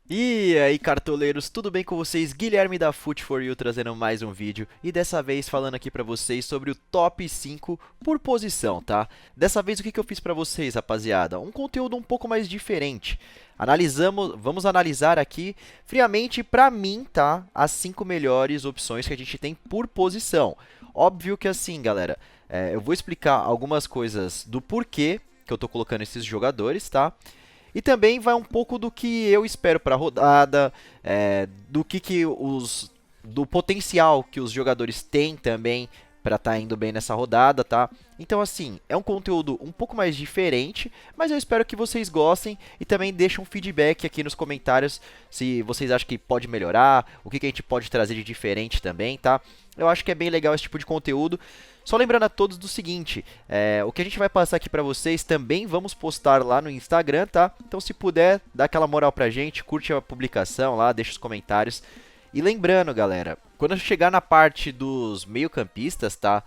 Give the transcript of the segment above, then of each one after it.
E aí, cartoleiros, tudo bem com vocês? Guilherme da Foot4U trazendo mais um vídeo e dessa vez falando aqui pra vocês sobre o top 5 por posição, tá? Dessa vez o que eu fiz pra vocês, rapaziada? Um conteúdo um pouco mais diferente. Vamos analisar aqui friamente pra mim, tá? As 5 melhores opções que a gente tem por posição. Óbvio que assim, galera, eu vou explicar algumas coisas do porquê que eu tô colocando esses jogadores, tá? E também vai um pouco do que eu espero para a rodada, do potencial que os jogadores têm também para estar indo bem nessa rodada, tá? Então, assim, é um conteúdo um pouco mais diferente, mas eu espero que vocês gostem e também deixem um feedback aqui nos comentários se vocês acham que pode melhorar, o que a gente pode trazer de diferente também, tá? Eu acho que é bem legal esse tipo de conteúdo. Só lembrando a todos do seguinte, o que a gente vai passar aqui pra vocês também vamos postar lá no Instagram, tá? Então se puder, dá aquela moral pra gente, curte a publicação lá, deixa os comentários. E lembrando, galera, quando eu chegar na parte dos meio-campistas, tá?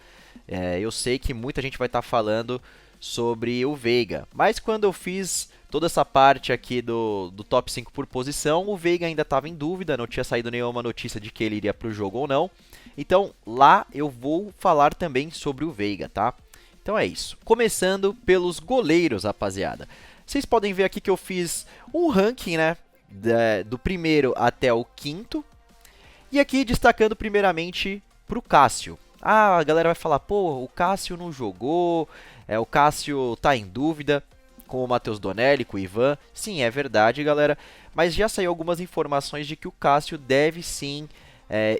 Eu sei que muita gente vai estar falando sobre o Veiga, mas quando eu fiz toda essa parte aqui do top 5 por posição, o Veiga ainda estava em dúvida, não tinha saído nenhuma notícia de que ele iria para o jogo ou não. Então lá eu vou falar também sobre o Veiga, tá? Então é isso. Começando pelos goleiros, rapaziada. Vocês podem ver aqui que eu fiz um ranking, né? Do primeiro até o quinto. E aqui destacando primeiramente para o Cássio. Ah, a galera vai falar, pô, o Cássio não jogou, o Cássio tá em dúvida com o Matheus Donelli, com o Ivan. Sim, é verdade, galera. Mas já saiu algumas informações de que o Cássio deve sim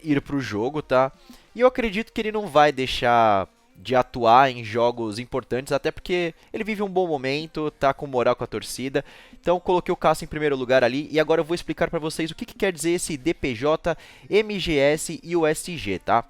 ir para o jogo, tá? E eu acredito que ele não vai deixar de atuar em jogos importantes, até porque ele vive um bom momento, tá com moral com a torcida. Então coloquei o Cássio em primeiro lugar ali e agora eu vou explicar para vocês o que quer dizer esse DPJ, MGS e USG, tá?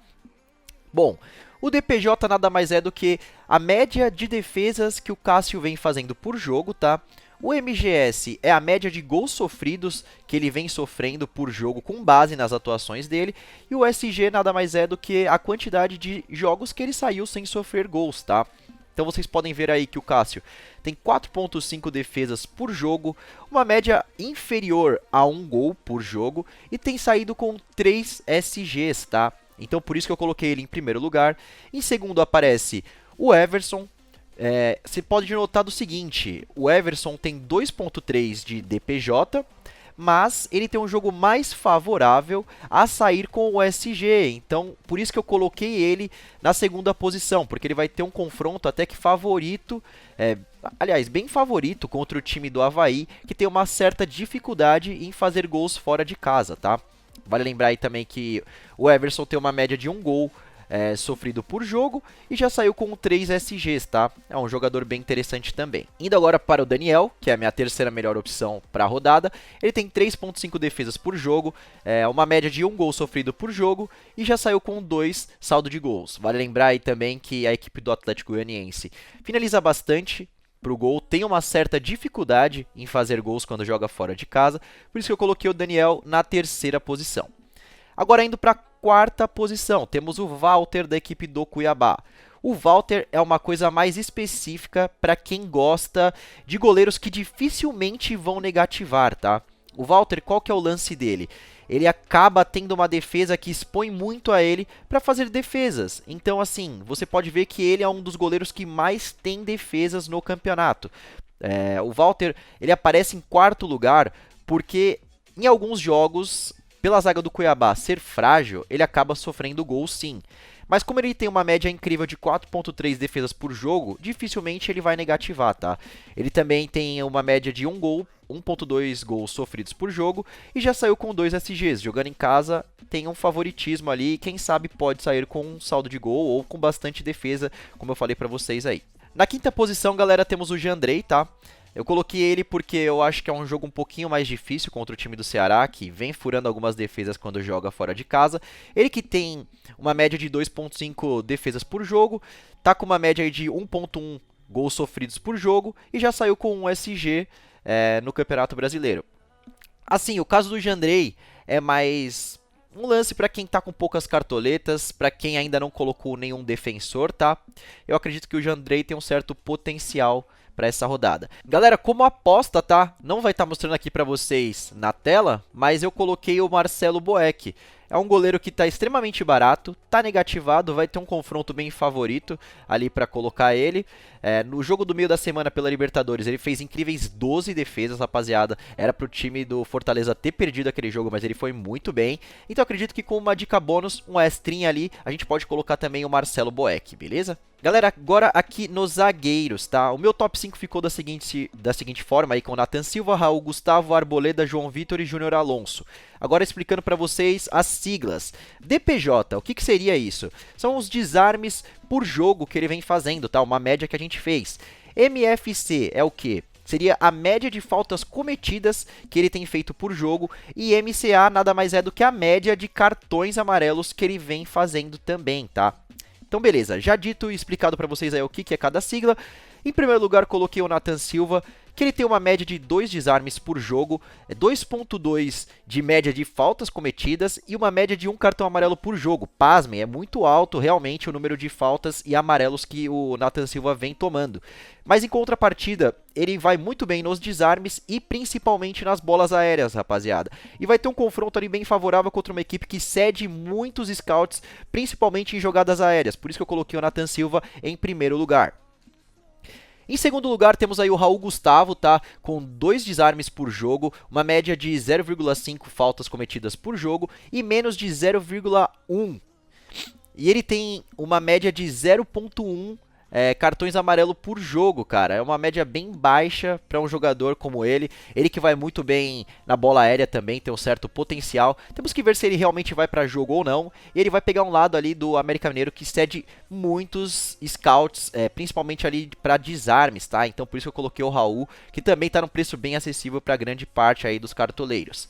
Bom, o DPJ nada mais é do que a média de defesas que o Cássio vem fazendo por jogo, tá? O MGS é a média de gols sofridos que ele vem sofrendo por jogo com base nas atuações dele. E o SG nada mais é do que a quantidade de jogos que ele saiu sem sofrer gols, tá? Então vocês podem ver aí que o Cássio tem 4.5 defesas por jogo, uma média inferior a 1 gol por jogo e tem saído com 3 SGs, tá? Então por isso que eu coloquei ele em primeiro lugar. Em segundo aparece o Everson. Você pode notar do seguinte, o Everson tem 2.3 de DPJ, mas ele tem um jogo mais favorável a sair com o SG, então por isso que eu coloquei ele na segunda posição, porque ele vai ter um confronto até que favorito, aliás, bem favorito contra o time do Avaí, que tem uma certa dificuldade em fazer gols fora de casa, tá? Vale lembrar aí também que o Everson tem uma média de um gol sofrido por jogo e já saiu com 3 SGs, tá? É um jogador bem interessante também. Indo agora para o Daniel, que é a minha terceira melhor opção para a rodada. Ele tem 3.5 defesas por jogo, uma média de 1 gol sofrido por jogo e já saiu com 2 saldo de gols. Vale lembrar aí também que a equipe do Atlético Goianiense finaliza bastante para o gol, tem uma certa dificuldade em fazer gols quando joga fora de casa, por isso que eu coloquei o Daniel na terceira posição. Agora indo para a quarta posição, temos o Walter da equipe do Cuiabá. O Walter é uma coisa mais específica para quem gosta de goleiros que dificilmente vão negativar, tá? O Walter, qual que é o lance dele? Ele acaba tendo uma defesa que expõe muito a ele para fazer defesas. Então, assim, você pode ver que ele é um dos goleiros que mais tem defesas no campeonato. O Walter, ele aparece em quarto lugar porque em alguns jogos pela zaga do Cuiabá ser frágil, ele acaba sofrendo gols sim. Mas como ele tem uma média incrível de 4.3 defesas por jogo, dificilmente ele vai negativar, tá? Ele também tem uma média de 1 gol, 1.2 gols sofridos por jogo e já saiu com 2 SGs. Jogando em casa, tem um favoritismo ali e quem sabe pode sair com um saldo de gol ou com bastante defesa, como eu falei pra vocês aí. Na quinta posição, galera, temos o Jandrei, tá? Eu coloquei ele porque eu acho que é um jogo um pouquinho mais difícil contra o time do Ceará, que vem furando algumas defesas quando joga fora de casa. Ele que tem uma média de 2.5 defesas por jogo, tá com uma média de 1.1 gols sofridos por jogo e já saiu com um SG no Campeonato Brasileiro. Assim, o caso do Jandrei é mais um lance para quem tá com poucas cartoletas, para quem ainda não colocou nenhum defensor, tá? Eu acredito que o Jandrei tem um certo potencial para essa rodada. Galera, como aposta, tá? Não vai estar mostrando aqui para vocês na tela, mas eu coloquei o Marcelo Boeck. É um goleiro que está extremamente barato, está negativado, vai ter um confronto bem favorito ali para colocar ele. No jogo do meio da semana pela Libertadores, ele fez incríveis 12 defesas, rapaziada. Era para o time do Fortaleza ter perdido aquele jogo, mas ele foi muito bem. Então acredito que com uma dica bônus, um extrinha ali, a gente pode colocar também o Marcelo Boeck, beleza? Galera, agora aqui nos zagueiros, tá? O meu top 5 ficou da seguinte forma aí, com Nathan Silva, Raul Gustavo, Arboleda, João Vitor e Júnior Alonso. Agora explicando para vocês as siglas. DPJ, o que seria isso? São os desarmes por jogo que ele vem fazendo, tá? Uma média que a gente fez. MFC é o quê? Seria a média de faltas cometidas que ele tem feito por jogo. E MCA nada mais é do que a média de cartões amarelos que ele vem fazendo também, tá? Então, beleza, já dito e explicado para vocês aí o que é cada sigla. Em primeiro lugar, coloquei o Nathan Silva, que ele tem uma média de 2 desarmes por jogo, 2.2 de média de faltas cometidas e uma média de 1 cartão amarelo por jogo. Pasmem, é muito alto realmente o número de faltas e amarelos que o Nathan Silva vem tomando. Mas em contrapartida, ele vai muito bem nos desarmes e principalmente nas bolas aéreas, rapaziada. E vai ter um confronto ali bem favorável contra uma equipe que cede muitos scouts, principalmente em jogadas aéreas. Por isso que eu coloquei o Nathan Silva em primeiro lugar. Em segundo lugar, temos aí o Raul Gustavo, tá? Com 2 desarmes por jogo, uma média de 0,5 faltas cometidas por jogo e menos de 0,1. E ele tem uma média de 0,1 cartões amarelo por jogo, cara. É uma média bem baixa para um jogador como ele. Ele que vai muito bem na bola aérea também, tem um certo potencial. Temos que ver se ele realmente vai para jogo ou não. E ele vai pegar um lado ali do América Mineiro que cede muitos scouts, principalmente ali para desarmes, tá? Então por isso que eu coloquei o Raul, que também está num preço bem acessível para grande parte aí dos cartoleiros.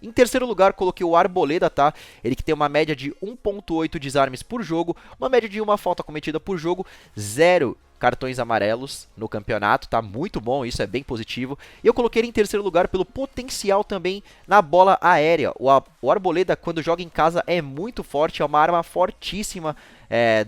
Em terceiro lugar, coloquei o Arboleda, tá? Ele que tem uma média de 1.8 desarmes por jogo, uma média de 1 falta cometida por jogo, 0 cartões amarelos no campeonato, tá? Muito bom, isso é bem positivo. E eu coloquei ele em terceiro lugar pelo potencial também na bola aérea. O Arboleda, quando joga em casa, é muito forte, é uma arma fortíssima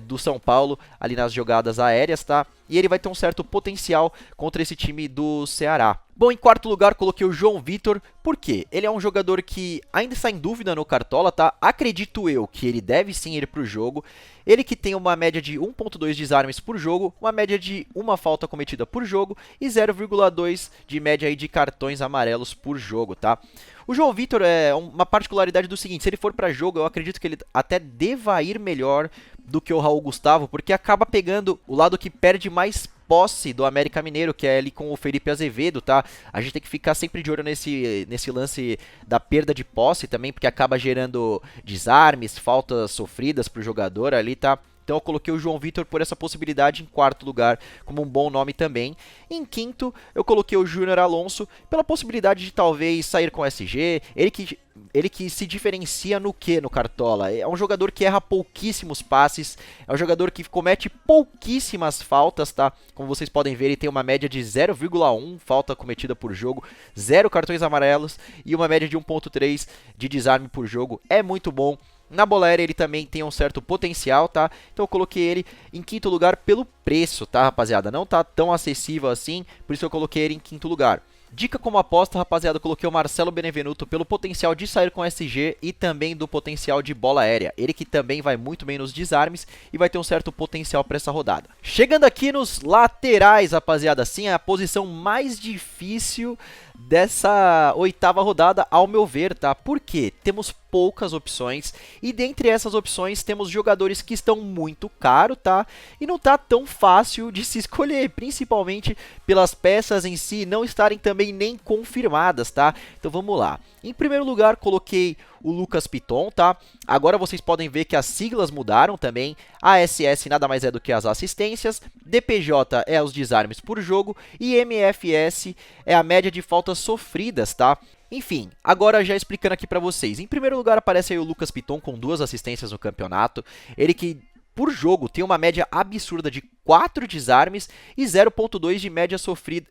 do São Paulo ali nas jogadas aéreas, tá? E ele vai ter um certo potencial contra esse time do Ceará. Bom, em quarto lugar coloquei o João Vitor, por quê? Ele é um jogador que ainda está em dúvida no Cartola, tá? Acredito eu que ele deve sim ir para o jogo. Ele que tem uma média de 1.2 desarmes por jogo, uma média de 1 falta cometida por jogo e 0,2 de média aí de cartões amarelos por jogo, tá? O João Vitor é uma particularidade do seguinte, se ele for para jogo, eu acredito que ele até deva ir melhor do que o Raul Gustavo, porque acaba pegando o lado que perde mais posse do América Mineiro, que é ali com o Felipe Azevedo, tá? A gente tem que ficar sempre de olho nesse lance da perda de posse também, porque acaba gerando desarmes, faltas sofridas pro jogador ali, tá? Então eu coloquei o João Vitor por essa possibilidade em quarto lugar, como um bom nome também. Em quinto, eu coloquei o Júnior Alonso pela possibilidade de talvez sair com SG. Ele que se diferencia no que no Cartola? É um jogador que erra pouquíssimos passes, é um jogador que comete pouquíssimas faltas, tá? Como vocês podem ver, ele tem uma média de 0,1 falta cometida por jogo, 0 cartões amarelos e uma média de 1.3 de desarme por jogo. É muito bom. Na bola aérea ele também tem um certo potencial, tá? Então eu coloquei ele em quinto lugar pelo preço, tá, rapaziada? Não tá tão acessível assim, por isso eu coloquei ele em quinto lugar. Dica como aposta, rapaziada, eu coloquei o Marcelo Benevenuto pelo potencial de sair com SG e também do potencial de bola aérea. Ele que também vai muito bem nos desarmes e vai ter um certo potencial para essa rodada. Chegando aqui nos laterais, rapaziada, sim, é a posição mais difícil dessa oitava rodada, ao meu ver, tá? Porque temos poucas opções e dentre essas opções temos jogadores que estão muito caros, tá? E não tá tão fácil de se escolher, principalmente pelas peças em si não estarem também nem confirmadas, tá? Então vamos lá. Em primeiro lugar, coloquei o Lucas Piton, tá? Agora vocês podem ver que as siglas mudaram também. ASS nada mais é do que as assistências, DPJ é os desarmes por jogo e MFS é a média de faltas sofridas, tá? Enfim, agora já explicando aqui pra vocês. Em primeiro lugar aparece aí o Lucas Piton com 2 assistências no campeonato. Ele que por jogo. Tem uma média absurda de 4 desarmes e 0.2 de média sofrida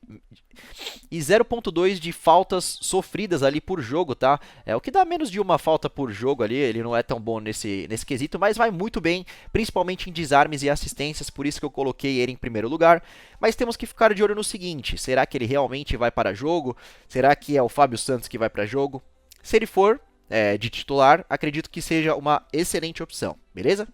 e 0.2 de faltas sofridas ali por jogo, tá? É o que dá menos de uma falta por jogo ali, ele não é tão bom nesse quesito, mas vai muito bem, principalmente em desarmes e assistências, por isso que eu coloquei ele em primeiro lugar. Mas temos que ficar de olho no seguinte, será que ele realmente vai para jogo? Será que é o Fábio Santos que vai para jogo? Se ele for de titular, acredito que seja uma excelente opção, beleza?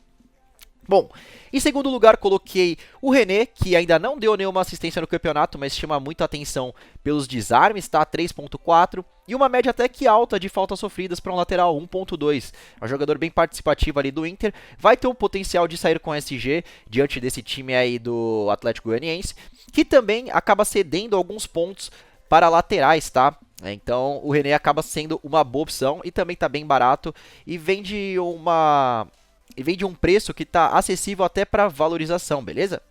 Bom, em segundo lugar coloquei o René, que ainda não deu nenhuma assistência no campeonato, mas chama muita atenção pelos desarmes, tá? 3.4 e uma média até que alta de faltas sofridas para um lateral, 1.2. É um jogador bem participativo ali do Inter, vai ter um potencial de sair com SG diante desse time aí do Atlético Goianiense, que também acaba cedendo alguns pontos para laterais, tá? Então o René acaba sendo uma boa opção e também tá bem barato e vem de um preço que está acessível até para valorização, beleza?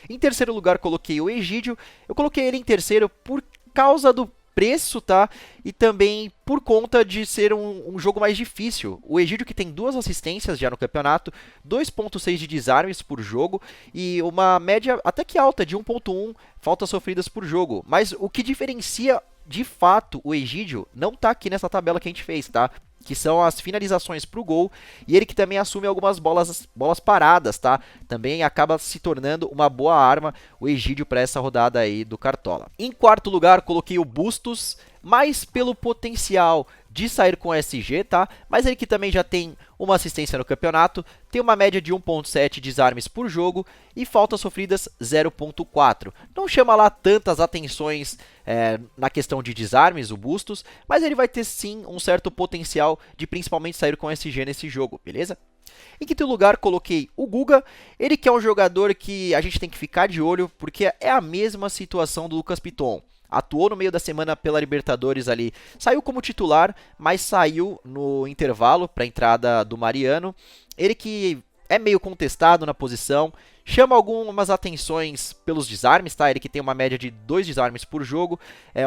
Em terceiro lugar coloquei o Egídio, eu coloquei ele em terceiro por causa do preço, tá? E também por conta de ser um jogo mais difícil. O Egídio que tem 2 assistências já no campeonato, 2.6 de desarmes por jogo e uma média até que alta de 1.1 faltas sofridas por jogo. Mas o que diferencia de fato o Egídio não tá aqui nessa tabela que a gente fez, tá? Que são as finalizações para o gol, e ele que também assume algumas bolas paradas, tá? Também acaba se tornando uma boa arma o Egídio para essa rodada aí do Cartola. Em quarto lugar, coloquei o Bustos, mais pelo potencial de sair com SG, tá? Mas ele que também já tem uma assistência no campeonato, tem uma média de 1.7 desarmes por jogo e faltas sofridas 0.4. Não chama lá tantas atenções na questão de desarmes, o Bustos, mas ele vai ter sim um certo potencial de principalmente sair com SG nesse jogo, beleza? Em quinto lugar, coloquei o Guga, ele que é um jogador que a gente tem que ficar de olho, porque é a mesma situação do Lucas Piton. Atuou no meio da semana pela Libertadores ali, saiu como titular, mas saiu no intervalo para a entrada do Mariano. Ele que é meio contestado na posição, chama algumas atenções pelos desarmes, tá? Ele que tem uma média de 2 desarmes por jogo,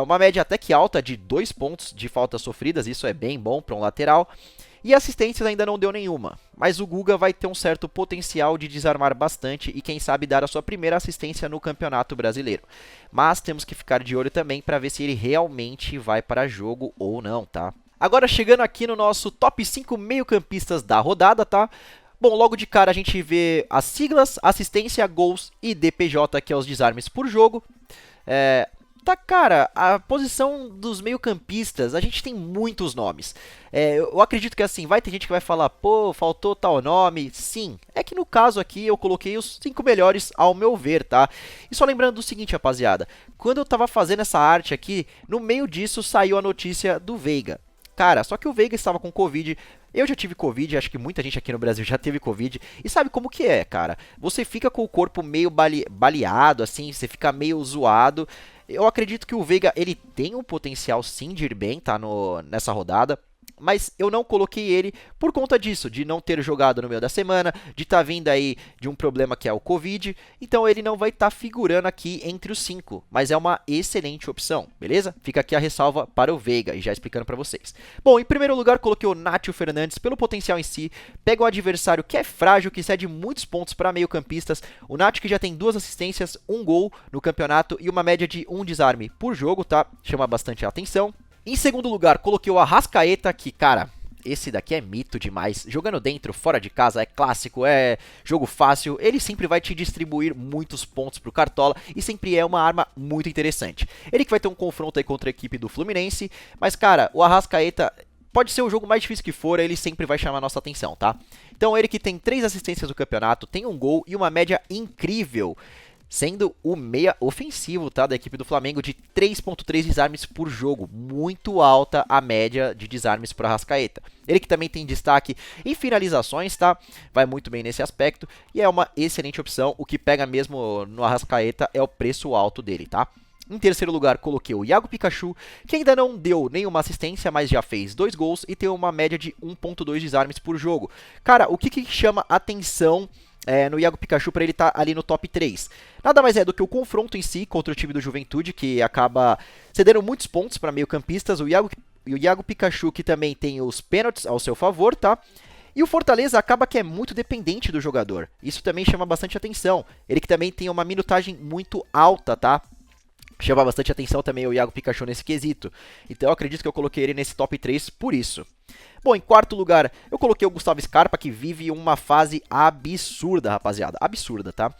uma média até que alta de 2 pontos de faltas sofridas, isso é bem bom para um lateral. E assistências ainda não deu nenhuma, mas o Guga vai ter um certo potencial de desarmar bastante e quem sabe dar a sua primeira assistência no Campeonato Brasileiro. Mas temos que ficar de olho também para ver se ele realmente vai para jogo ou não, tá? Agora chegando aqui no nosso top 5 meio-campistas da rodada, tá? Bom, logo de cara a gente vê as siglas, assistência, gols e DPJ, que é os desarmes por jogo. Tá, cara, a posição dos meio-campistas, a gente tem muitos nomes. Eu acredito que assim, vai ter gente que vai falar, pô, faltou tal nome. Sim, é que no caso aqui eu coloquei os 5 melhores ao meu ver, tá? E só lembrando do seguinte, rapaziada, quando eu tava fazendo essa arte aqui, no meio disso saiu a notícia do Veiga. Cara, só que o Veiga estava com Covid, eu já tive Covid, acho que muita gente aqui no Brasil já teve Covid, e sabe como que é, cara? Você fica com o corpo meio baleado, assim, você fica meio zoado. Eu acredito que o Veiga, ele tem um potencial sim de ir bem, tá, nessa rodada. Mas eu não coloquei ele por conta disso, de não ter jogado no meio da semana, de estar vindo aí de um problema que é o Covid. Então ele não vai estar figurando aqui entre os 5, mas é uma excelente opção, beleza? Fica aqui a ressalva para o Veiga, e já explicando para vocês. Bom, em primeiro lugar coloquei o Nátio Fernandes pelo potencial em si, pega um adversário que é frágil, que cede muitos pontos para meio campistas. O Nátio que já tem 2 assistências, 1 gol no campeonato e uma média de 1 desarme por jogo, tá? Chama bastante a atenção. Em segundo lugar, coloquei o Arrascaeta, que, cara, esse daqui é mito demais. Jogando dentro, fora de casa, é clássico, é jogo fácil. Ele sempre vai te distribuir muitos pontos pro Cartola e sempre é uma arma muito interessante. Ele que vai ter um confronto aí contra a equipe do Fluminense, mas, cara, o Arrascaeta pode ser o jogo mais difícil que for, ele sempre vai chamar a nossa atenção, tá? Então, ele que tem 3 assistências no campeonato, tem 1 gol e uma média incrível, sendo o meia ofensivo, tá, da equipe do Flamengo, de 3.3 desarmes por jogo, muito alta a média de desarmes para Arrascaeta. Ele que também tem destaque em finalizações, tá, vai muito bem nesse aspecto e é uma excelente opção. O que pega mesmo no Arrascaeta é o preço alto dele, tá? Em terceiro lugar, coloquei o Iago Pikachu, que ainda não deu nenhuma assistência, mas já fez 2 gols e tem uma média de 1.2 desarmes por jogo. Cara, o que chama atenção no Iago Pikachu para ele estar ali no top 3? Nada mais é do que o confronto em si contra o time do Juventude, que acaba cedendo muitos pontos para meio campistas. O Iago Pikachu que também tem os pênaltis ao seu favor, tá? E o Fortaleza acaba que é muito dependente do jogador. Isso também chama bastante atenção. Ele que também tem uma minutagem muito alta, tá? Chama bastante atenção também o Iago Pikachu nesse quesito. Então eu acredito que eu coloquei ele nesse top 3 por isso. Bom, em quarto lugar, eu coloquei o Gustavo Scarpa, que vive uma fase absurda, rapaziada. Absurda, tá?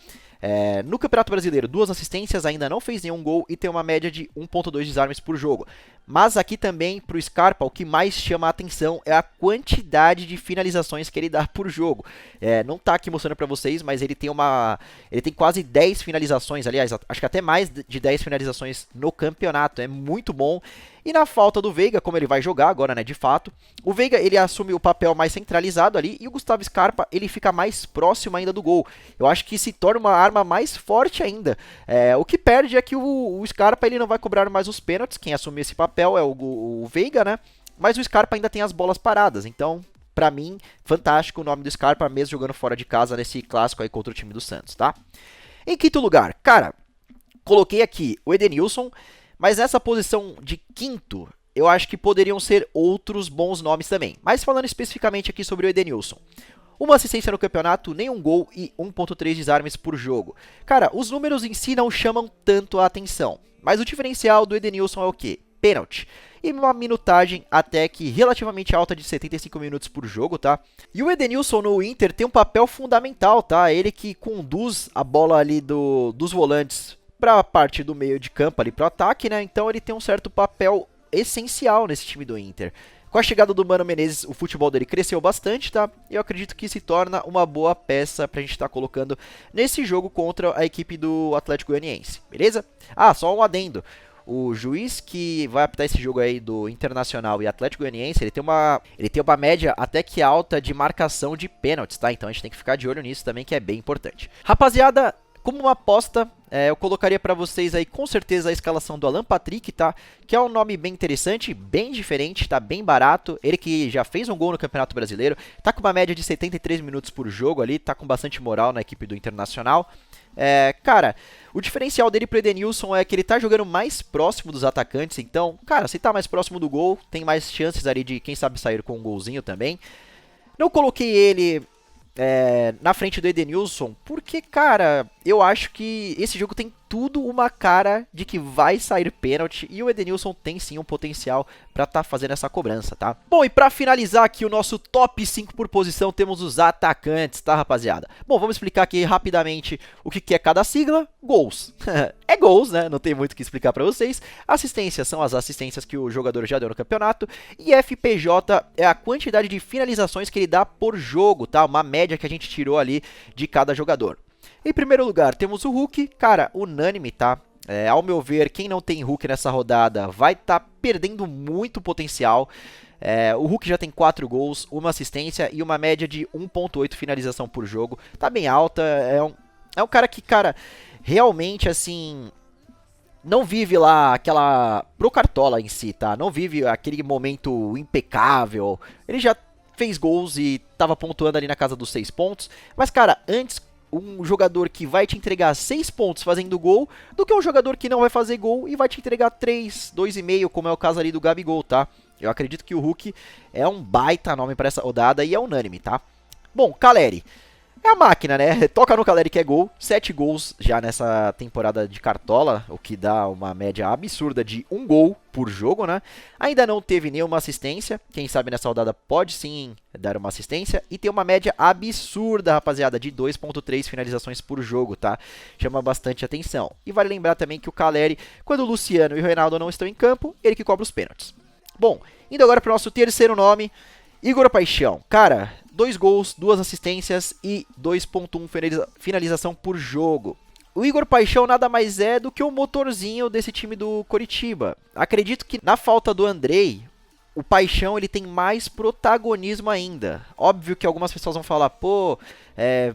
No Campeonato Brasileiro, 2 assistências, ainda não fez nenhum gol e tem uma média de 1.2 desarmes por jogo. Mas aqui também, pro Scarpa, o que mais chama a atenção é a quantidade de finalizações que ele dá por jogo. Não tá aqui mostrando pra vocês, mas ele tem quase 10 finalizações, aliás, acho que até mais de 10 finalizações no campeonato. É muito bom. E na falta do Veiga, como ele vai jogar agora, né, de fato, o Veiga, ele assume o papel mais centralizado ali e o Gustavo Scarpa, ele fica mais próximo ainda do gol. Eu acho que se torna uma arma mais forte ainda. O que perde é que o Scarpa, ele não vai cobrar mais os pênaltis. Quem assume esse papel é o Veiga, né? Mas o Scarpa ainda tem as bolas paradas, então, pra mim, fantástico o nome do Scarpa, mesmo jogando fora de casa nesse clássico aí contra o time do Santos, tá? Em quinto lugar, cara, coloquei aqui o Edenilson, mas nessa posição de quinto, eu acho que poderiam ser outros bons nomes também. Mas falando especificamente aqui sobre o Edenilson. Uma assistência no campeonato, nenhum gol e 1.3 desarmes por jogo. Cara, os números em si não chamam tanto a atenção. Mas o diferencial do Edenilson é o quê? Pênalti. E uma minutagem até que relativamente alta de 75 minutos por jogo, tá? E o Edenilson no Inter tem um papel fundamental, tá? Ele que conduz a bola ali dos volantes para a parte do meio de campo ali para o ataque, né? Então ele tem um certo papel essencial nesse time do Inter. Com a chegada do Mano Menezes, o futebol dele cresceu bastante, tá? E eu acredito que se torna uma boa peça pra gente estar colocando nesse jogo contra a equipe do Atlético Goianiense, beleza? Ah, só um adendo. O juiz que vai apitar esse jogo aí do Internacional e Atlético Goianiense, ele tem uma média até que alta de marcação de pênaltis, tá? Então a gente tem que ficar de olho nisso também, que é bem importante. Rapaziada, como uma aposta, eu colocaria pra vocês aí com certeza a escalação do Alan Patrick, tá? Que é um nome bem interessante, bem diferente, tá bem barato. Ele que já fez um gol no Campeonato Brasileiro, tá com uma média de 73 minutos por jogo ali, tá com bastante moral na equipe do Internacional. Cara, o diferencial dele pro Edenilson é que ele tá jogando mais próximo dos atacantes, então, cara, se tá mais próximo do gol, tem mais chances ali de, quem sabe, sair com um golzinho também. Não coloquei ele na frente do Edenilson, porque, cara, eu acho que esse jogo tem tudo uma cara de que vai sair pênalti e o Edenilson tem sim um potencial pra tá fazendo essa cobrança, tá? Bom, e pra finalizar aqui o nosso top 5 por posição, temos os atacantes, tá, rapaziada? Bom, vamos explicar aqui rapidamente o que é cada sigla. Gols. É gols, né? Não tem muito o que explicar pra vocês. Assistências são as assistências que o jogador já deu no campeonato. E FPJ é a quantidade de finalizações que ele dá por jogo, tá? Uma média que a gente tirou ali de cada jogador. Em primeiro lugar, temos o Hulk, cara, unânime, tá? Ao meu ver, quem não tem Hulk nessa rodada vai estar perdendo muito potencial. O Hulk já tem 4 gols, uma assistência e uma média de 1.8 finalização por jogo. Tá bem alta, é um cara que, cara, realmente, assim, não vive lá pro Cartola em si, tá? Não vive aquele momento impecável. Ele já fez gols e tava pontuando ali na casa dos 6 pontos. Mas, cara, antes um jogador que vai te entregar 6 pontos fazendo gol, do que um jogador que não vai fazer gol e vai te entregar 3, 2,5, como é o caso ali do Gabigol, tá? Eu acredito que o Hulk é um baita nome para essa rodada e é unânime, tá? Bom, Caleri. É a máquina, né? Toca no Caleri que é gol. 7 gols já nessa temporada de Cartola, o que dá uma média absurda de 1 gol por jogo, né? Ainda não teve nenhuma assistência. Quem sabe nessa rodada pode sim dar uma assistência. E tem uma média absurda, rapaziada, de 2.3 finalizações por jogo, tá? Chama bastante atenção. E vale lembrar também que o Caleri, quando o Luciano e o Reinaldo não estão em campo, ele que cobra os pênaltis. Bom, indo agora para o nosso terceiro nome, Igor Paixão. Cara, 2 gols, 2 assistências e 2.1 finalização por jogo. O Igor Paixão nada mais é do que o motorzinho desse time do Coritiba. Acredito que na falta do Andrei, o Paixão ele tem mais protagonismo ainda. Óbvio que algumas pessoas vão falar, pô,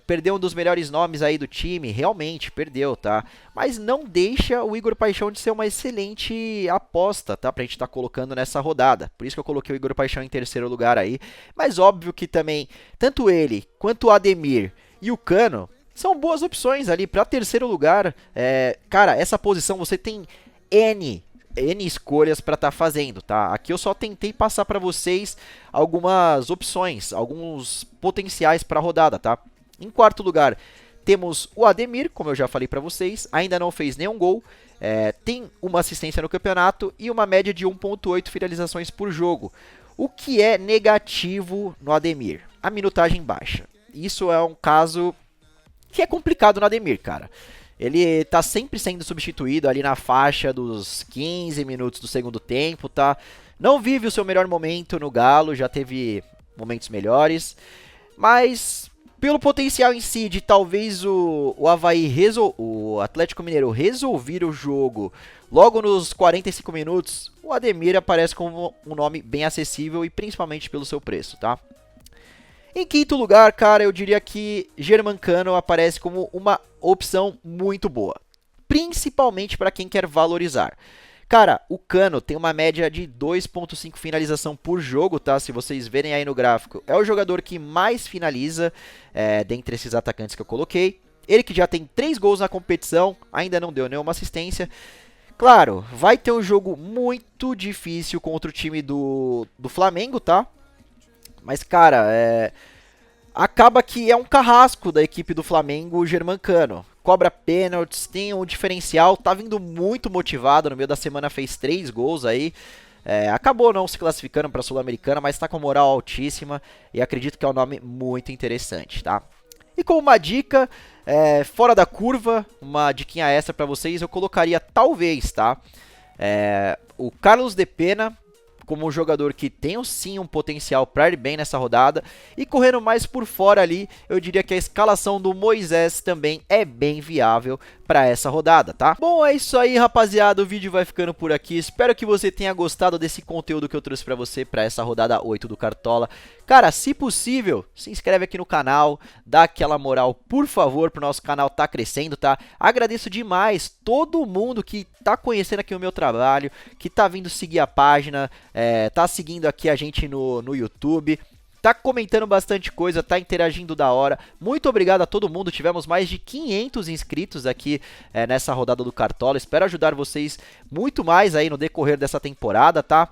perdeu um dos melhores nomes aí do time. Realmente, perdeu, tá? Mas não deixa o Igor Paixão de ser uma excelente aposta, tá? Pra gente estar colocando nessa rodada. Por isso que eu coloquei o Igor Paixão em terceiro lugar aí. Mas óbvio que também, tanto ele, quanto o Ademir e o Cano, são boas opções ali para terceiro lugar. Cara, essa posição você tem N N escolhas para estar fazendo, tá? Aqui eu só tentei passar para vocês algumas opções, alguns potenciais para a rodada, tá? Em quarto lugar, temos o Ademir, como eu já falei para vocês, ainda não fez nenhum gol, tem uma assistência no campeonato e uma média de 1.8 finalizações por jogo. O que é negativo no Ademir? A minutagem baixa. Isso é um caso que é complicado no Ademir, cara. Ele tá sempre sendo substituído ali na faixa dos 15 minutos do segundo tempo, tá? Não vive o seu melhor momento no Galo, já teve momentos melhores, mas pelo potencial em si de talvez o o Atlético Mineiro resolver o jogo logo nos 45 minutos, o Ademir aparece como um nome bem acessível e principalmente pelo seu preço, tá? Em quinto lugar, cara, eu diria que Germancano aparece como uma opção muito boa, principalmente para quem quer valorizar. Cara, o Cano tem uma média de 2.5 finalização por jogo, tá? Se vocês verem aí no gráfico, é o jogador que mais finaliza dentre esses atacantes que eu coloquei. Ele que já tem 3 gols na competição, ainda não deu nenhuma assistência. Claro, vai ter um jogo muito difícil contra o time do Flamengo, tá? Mas, cara, acaba que é um carrasco da equipe do Flamengo, o Germancano. Cobra pênaltis, tem um diferencial, tá vindo muito motivado, no meio da semana fez 3 gols aí. Acabou não se classificando para a Sul-Americana, mas tá com moral altíssima e acredito que é um nome muito interessante, tá? E como uma dica, fora da curva, uma diquinha extra para vocês, eu colocaria talvez, tá? O Carlos de Pena como um jogador que tem sim um potencial para ir bem nessa rodada. E correndo mais por fora ali, eu diria que a escalação do Moisés também é bem viável para essa rodada, tá? Bom, é isso aí, rapaziada, o vídeo vai ficando por aqui. Espero que você tenha gostado desse conteúdo que eu trouxe para você para essa rodada 8 do Cartola. Cara, se possível, se inscreve aqui no canal, dá aquela moral, por favor, pro nosso canal tá crescendo, tá? Agradeço demais todo mundo que tá conhecendo aqui o meu trabalho, que tá vindo seguir a página, tá seguindo aqui a gente no YouTube, tá comentando bastante coisa, tá interagindo da hora. Muito obrigado a todo mundo, tivemos mais de 500 inscritos aqui nessa rodada do Cartola. Espero ajudar vocês muito mais aí no decorrer dessa temporada, tá?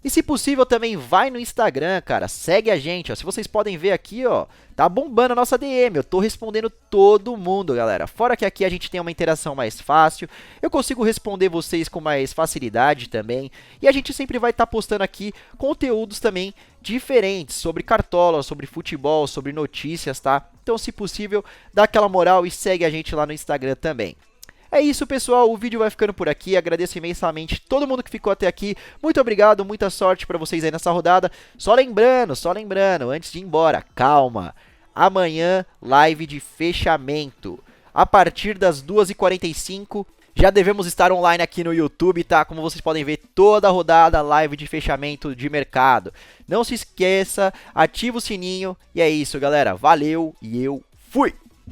E se possível também vai no Instagram, cara, segue a gente, ó. Se vocês podem ver aqui, ó, tá bombando a nossa DM, eu tô respondendo todo mundo, galera. Fora que aqui a gente tem uma interação mais fácil, eu consigo responder vocês com mais facilidade também. E a gente sempre vai estar postando aqui conteúdos também diferentes sobre Cartola, sobre futebol, sobre notícias, tá? Então, se possível, dá aquela moral e segue a gente lá no Instagram também. É isso, pessoal, o vídeo vai ficando por aqui, agradeço imensamente todo mundo que ficou até aqui, muito obrigado, muita sorte pra vocês aí nessa rodada, só lembrando, antes de ir embora, calma, amanhã live de fechamento, a partir das 2h45, já devemos estar online aqui no YouTube, tá? Como vocês podem ver, toda a rodada live de fechamento de mercado, não se esqueça, ativa o sininho, e é isso, galera, valeu e eu fui!